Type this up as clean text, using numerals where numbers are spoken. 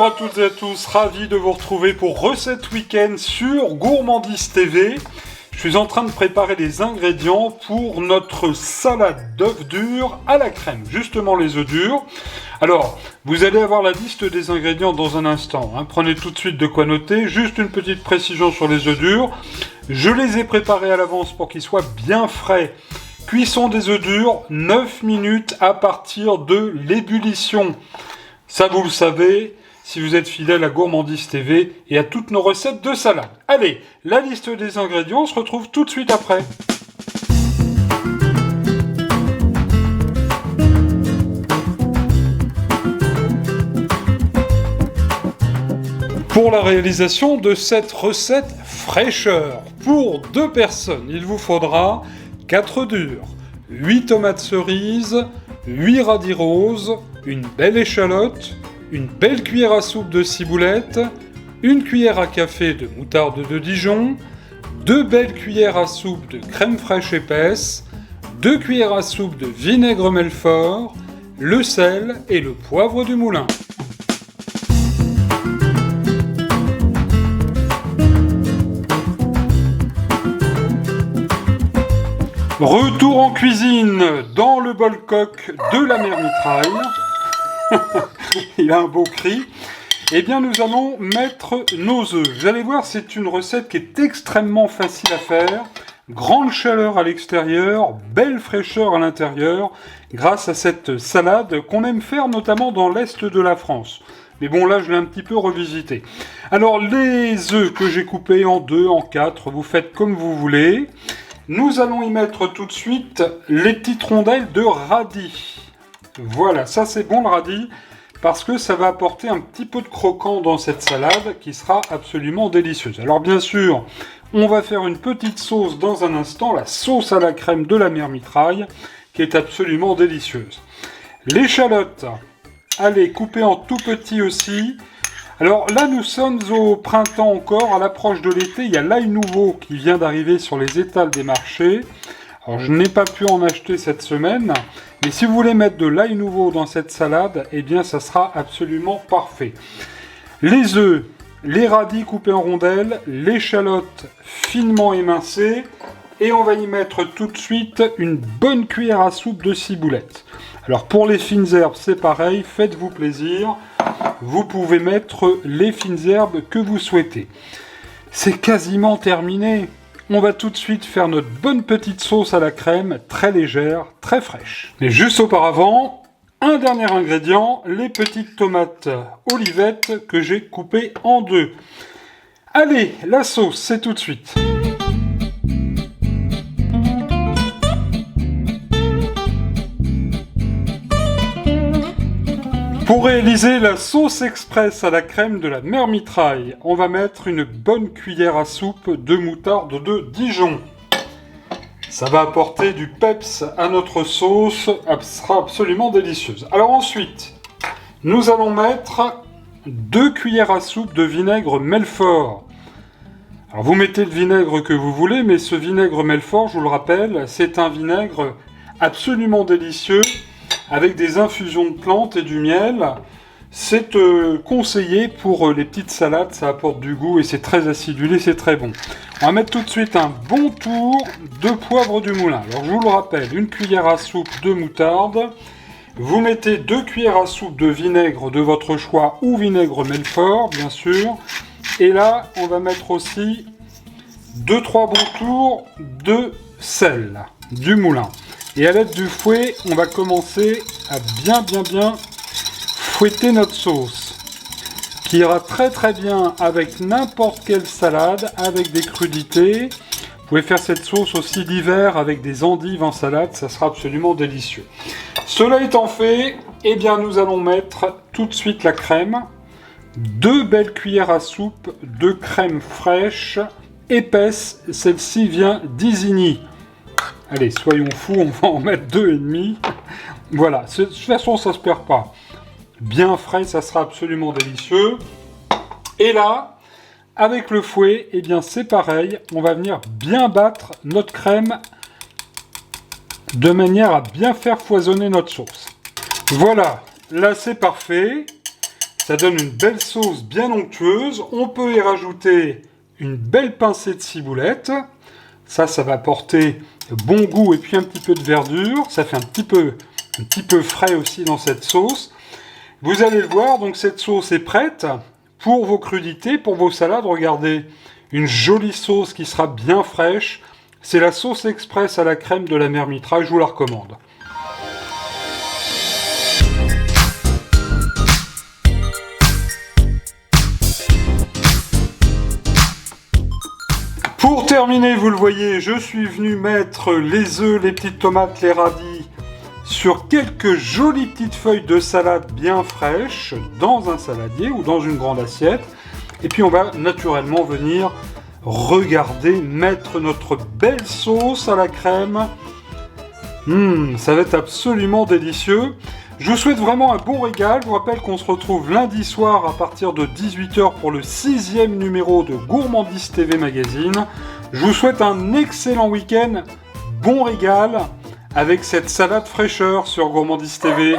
à toutes et à tous, ravi de vous retrouver pour Recette Week-end sur Gourmandise TV. Je suis en train de préparer les ingrédients pour notre salade d'œufs durs à la crème, justement les œufs durs. Alors, vous allez avoir la liste des ingrédients dans un instant, hein. Prenez tout de suite de quoi noter, juste une petite précision sur les œufs durs. Je les ai préparés à l'avance pour qu'ils soient bien frais. Cuisson des œufs durs, 9 minutes à partir de l'ébullition. Ça, vous le savez, si vous êtes fidèle à Gourmandise TV et à toutes nos recettes de salade. Allez, la liste des ingrédients, on se retrouve tout de suite après. Pour la réalisation de cette recette fraîcheur, pour 2 personnes, il vous faudra 4 œufs durs, 8 tomates cerises, 8 radis roses, une belle échalote, une belle cuillère à soupe de ciboulette, une cuillère à café de moutarde de Dijon, 2 belles cuillères à soupe de crème fraîche épaisse, 2 cuillères à soupe de vinaigre Melfort, le sel et le poivre du moulin. Retour en cuisine dans le bol coq de la mère mitraille. Il a un beau cri. Eh bien, nous allons mettre nos œufs. Vous allez voir, c'est une recette qui est extrêmement facile à faire. Grande chaleur à l'extérieur, belle fraîcheur à l'intérieur, grâce à cette salade qu'on aime faire notamment dans l'est de la France. Mais bon, là, je l'ai un petit peu revisité. Alors, les œufs que j'ai coupés en 2, en 4, vous faites comme vous voulez. Nous allons y mettre tout de suite les petites rondelles de radis. Voilà, ça c'est bon le radis, parce que ça va apporter un petit peu de croquant dans cette salade qui sera absolument délicieuse. Alors bien sûr, on va faire une petite sauce dans un instant, la sauce à la crème de la mère mitraille, qui est absolument délicieuse. L'échalote, allez, coupée en tout petit aussi. Alors là, nous sommes au printemps encore, à l'approche de l'été, il y a l'ail nouveau qui vient d'arriver sur les étals des marchés. Alors je n'ai pas pu en acheter cette semaine, mais si vous voulez mettre de l'ail nouveau dans cette salade, eh bien ça sera absolument parfait. Les œufs, les radis coupés en rondelles, l'échalote finement émincée, et on va y mettre tout de suite une bonne cuillère à soupe de ciboulette. Alors pour les fines herbes, c'est pareil, faites-vous plaisir. Vous pouvez mettre les fines herbes que vous souhaitez. C'est quasiment terminé. On va tout de suite faire notre bonne petite sauce à la crème, très légère, très fraîche. Mais juste auparavant, un dernier ingrédient, les petites tomates olivettes que j'ai coupées en 2. Allez, la sauce, c'est tout de suite. Pour réaliser la sauce express à la crème de la mère mitraille, on va mettre une bonne cuillère à soupe de moutarde de Dijon. Ça va apporter du peps à notre sauce, elle sera absolument délicieuse. Alors ensuite, nous allons mettre 2 cuillères à soupe de vinaigre Melfort. Alors vous mettez le vinaigre que vous voulez, mais ce vinaigre Melfort, je vous le rappelle, c'est un vinaigre absolument délicieux, avec des infusions de plantes et du miel. C'est conseillé pour les petites salades, ça apporte du goût et c'est très acidulé, c'est très bon. On va mettre tout de suite un bon tour de poivre du moulin. Alors je vous le rappelle, une cuillère à soupe de moutarde, vous mettez 2 cuillères à soupe de vinaigre de votre choix ou vinaigre Melfort, bien sûr. Et là, on va mettre aussi 2-3 bons tours de sel du moulin. Et à l'aide du fouet, on va commencer à bien fouetter notre sauce, qui ira très bien avec n'importe quelle salade, avec des crudités. Vous pouvez faire cette sauce aussi l'hiver avec des endives en salade, ça sera absolument délicieux. Cela étant fait, eh bien nous allons mettre tout de suite la crème. 2 belles cuillères à soupe de crème fraîche, épaisse, celle-ci vient d'Isigny. Allez, soyons fous, on va en mettre 2,5. Voilà, de toute façon, ça se perd pas. Bien frais, ça sera absolument délicieux. Et là, avec le fouet, eh bien c'est pareil. On va venir bien battre notre crème de manière à bien faire foisonner notre sauce. Voilà, là c'est parfait. Ça donne une belle sauce bien onctueuse. On peut y rajouter une belle pincée de ciboulette. Ça va apporter bon goût et puis un petit peu de verdure. Ça fait un petit peu frais aussi dans cette sauce. Vous allez le voir, donc cette sauce est prête pour vos crudités, pour vos salades. Regardez, une jolie sauce qui sera bien fraîche. C'est la sauce express à la crème de la mère Mitraille, je vous la recommande. Pour terminer, vous le voyez, je suis venu mettre les œufs, les petites tomates, les radis sur quelques jolies petites feuilles de salade bien fraîches dans un saladier ou dans une grande assiette. Et puis on va naturellement venir regarder, mettre notre belle sauce à la crème. Ça va être absolument délicieux. Je vous souhaite vraiment un bon régal. Je vous rappelle qu'on se retrouve lundi soir à partir de 18 h pour le 6e numéro de Gourmandise TV Magazine. Je vous souhaite un excellent week-end. Bon régal avec cette salade fraîcheur sur Gourmandise TV.